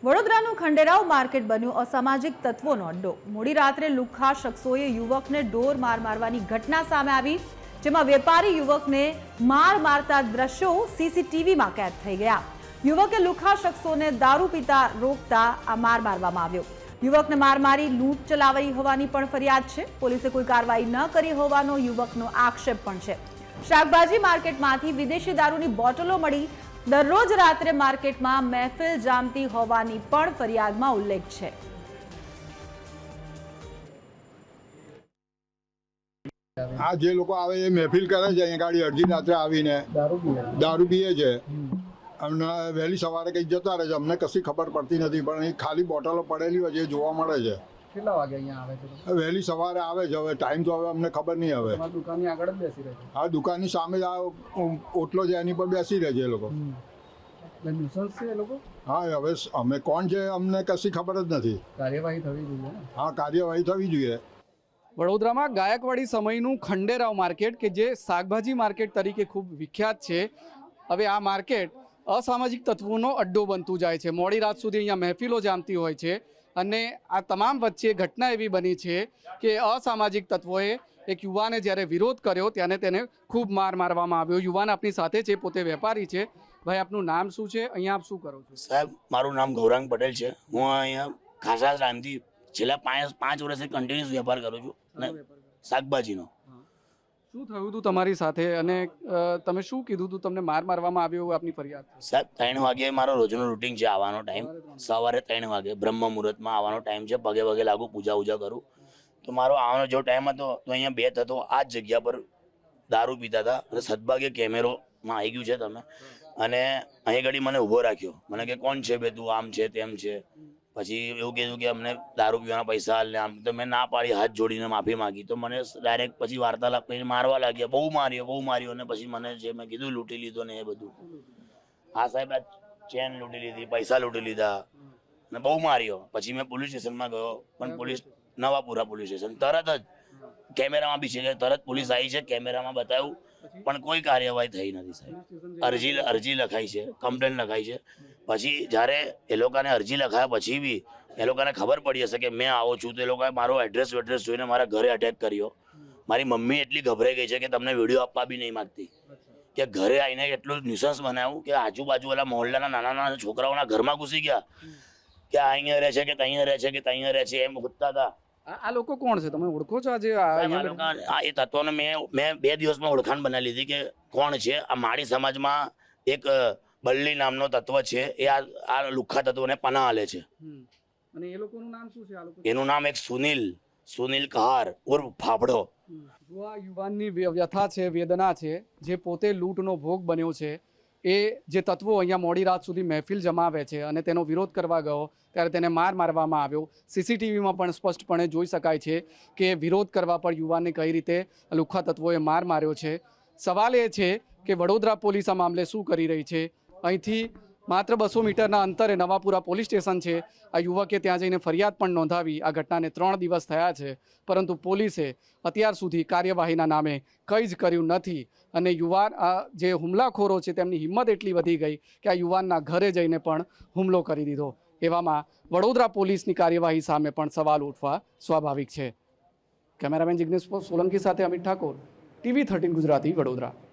વડોદરાનું Khanderao market બન્યું અસામાજિક તત્વોનો અડ્ડો। મોડી રાત્રે લુખ્ખા શખ્સોએ યુવકને ઢોર માર મારવાની ઘટના સામે આવી, જેમાં વેપારી યુવકને માર મારતા દ્રશ્યો સીસીટીવીમાં કેદ થઈ ગયા। યુવકે લુખ્ખા શખ્સોને દારૂ પીતા રોકતા આ માર મારવામાં આવ્યો। યુવકને માર મારી લૂંટ ચલાવી હોવાની પણ ફરિયાદ છે। પોલીસે કોઈ કાર્યવાહી ન કરી હોવાનો યુવકનો આક્ષેપ પણ છે। શાકભાજી માર્કેટમાંથી વિદેશી દારૂની બોટલો મળી। દરરોજ રાત્રે માર્કેટમાં મહેફિલ જામતી હોવાની પણ ફરિયાદમાં ઉલ્લેખ છે। આ જે લોકો આવે એ મહેફિલ કરે છે, અહીંયા ગાડી અડધી રાત્રે આવીને દારૂ પીએ છે અને વહેલી સવારે કંઈક જતા રહે છે। અમને કશી ખબર પડતી નથી, પણ અહીં ખાલી બોટલો પડેલી હોય છે એ જોવા મળે છે। કેટલા વાગે અહીંયા આવે છે? વહેલી સવારે આવે છે। હવે ટાઈમ તો હવે અમને ખબર નહીં। હવે દુકાનની આગળ જ બેસી રહે છે? આ દુકાનની સામે જ આ ઓટલો છે, એની પર બેસી રહે છે એ લોકો। ન્યુસન્સ છે એ લોકો? હા, હવે અમે કોણ છે અમને કશી ખબર જ નથી। કાર્યવાહી થવી જોઈએ ને? હા, કાર્યવાહી થવી જોઈએ। વડોદરામાં ગાયકવાડી સમયનું ખંડેરાવ માર્કેટ કે જે શાકભાજી માર્કેટ તરીકે ખૂબ વિખ્યાત છે, હવે આ માર્કેટ અસામાજિક તત્વોનો અડ્ડો બનતું જાય છે। મોડી રાત સુધી અહીંયા મહેફિલો જામતી હોય છે અને આ તમામ વચ્ચે ઘટના એવી બની છે કે અસામાજિક તત્વોએ એક યુવાને જ્યારે વિરોધ કર્યો ત્યારે તેને ખૂબ માર મારવામાં આવ્યો। યુવાન આપની સાથે છે, પોતે વેપારી છે। ભાઈ, આપનું નામ શું છે? અહીંયા આપ શું કરો છો? સાહેબ, મારું નામ ગૌરાંગ પટેલ છે। હું અહીંયા ખાસા ટાઈમથી છેલ્લા પાંચ વર્ષથી કન્ટિન્યુઅસ વેપાર કરું છું અને શાકભાજીનો। શું થયું હતું તમારી સાથે અને તમે શું કીધું હતું? તમને માર મારવામાં આવ્યો એવું આપની ફરિયાદ છે? સાહેબ, 3 વાગે મારો રોજનો રૂટીન છે આવવાનો ટાઈમ। સવારે 3 વાગે બ્રહ્મ મુહૂર્તમાં આવવાનો ટાઈમ છે। પગે વગે લાગુ, પૂજા કરું તો મારો આવવાનો જો ટાઈમ હતો તો અહીંયા બે થતો આ જ જગ્યા પર દારૂ પીતા હતા અને સદભાગ્યે કેમેરોમાં આવી ગયું છે તમે, અને અહીં ઘડી મને ઊભો રાખ્યો। મને કે કોણ છે બે, તું આમ છે તેમ છે। પછી એવું કીધું કે અમને દારૂ પીવાના પૈસા હાલ ને આમ। તો મેં ના પાડી, હાથ જોડીને માફી માંગી। તો મને ડાયરેક્ટ પછી વાર્તાલાપ કરીને મારવા લાગ્યા। બહુ માર્યો અને પછી મને જે મેં કીધું લૂંટી લીધો ને એ બધું। હા સાહેબ, આ ચેન લૂંટી લીધી, પૈસા લૂંટી લીધા અને બહુ માર્યો। પછી મેં પોલીસ સ્ટેશનમાં ગયો, પણ પોલીસ નવાપુરા પોલીસ સ્ટેશન તરત જ કેમેરામાં બી છે, તરત પોલીસ આવી છે, કેમેરામાં બતાવ્યું, પણ કોઈ કાર્યવાહી થઈ નથી સાહેબ। અરજી લખાઈ છે, કમ્પ્લેન લખાઈ છે। પછી જ્યારે એ લોકોને અરજી લખાયા પછી બી એ લોકોને ખબર પડી હશે કે મેં આવો છું, તો એ લોકોએ મારો એડ્રેસ જોઈને મારા ઘરે અટેક કર્યો। મારી મમ્મી એટલી ગભરાઈ ગઈ છે કે તમને વિડીયો આપવા બી નહીં માગતી, કે ઘરે આવીને એટલું ન્યુસન્સ બનાવ્યું કે આજુબાજુવાળા મહોલ્લાના નાના છોકરાઓના ઘરમાં ઘૂસી ગયા કે અહીંયા રહે છે કે ત્યાં રહે છે કે ત્યાં રહે છે એમ પૂછતા હતા। આ લોકો કોણ છે? તમે ઓળખો છો? આજે એ તત્વોને મેં 2 દિવસમાં ઓળખાણ બનાવી લીધી કે કોણ છે। આ માળી સમાજમાં એક બલ્લી નામનો તત્વ છે, એ આ લુખ્ખા તત્વોને પનાહ આલે છે। અને એ લોકોનું નામ શું છે? આ લોકો એનું નામ એક સુનિલ કહાર ઉર્ફ ફાફડો। જો આ યુવાનની વ્યથા છે, વેદના છે, જે પોતે લૂંટનો ભોગ બન્યો છે, એ જે તત્વો અહીંયા મોડી રાત સુધી મહેફિલ જમાવે છે અને તેનો વિરોધ કરવા ગયો ત્યારે તેને મારવામાં આવ્યો। સીસીટીવીમાં પણ સ્પષ્ટપણે જોઈ શકાય છે કે વિરોધ કરવા પર યુવાનને કઈ રીતે લુખ્ખા તત્વોએ માર માર્યો છે। સવાલ એ છે કે વડોદરા પોલીસ આ મામલે શું કરી રહી છે? અહીંથી માત્ર 200 મીટરના અંતરે નવાપુરા પોલીસ સ્ટેશન છે। આ યુવકે ત્યાં જઈને ફરિયાદ પણ નોંધાવી। આ ઘટનાને 3 દિવસ થયા છે, પરંતુ પોલીસે અત્યાર સુધી કાર્યવાહીના નામે કંઈ જ કર્યું નથી અને યુવાન જે હુમલાખોરો છે તેમની હિંમત એટલી વધી ગઈ કે આ યુવાનના ઘરે જઈને પણ હુમલો કરી દીધો। એવામાં વડોદરા પોલીસની કાર્યવાહી સામે પણ સવાલ ઉઠવા સ્વાભાવિક છે। કેમેરામેન જિગ્નેશ સોલંકી સાથે અમિત ઠાકોર, TV 13 ગુજરાતી, વડોદરા।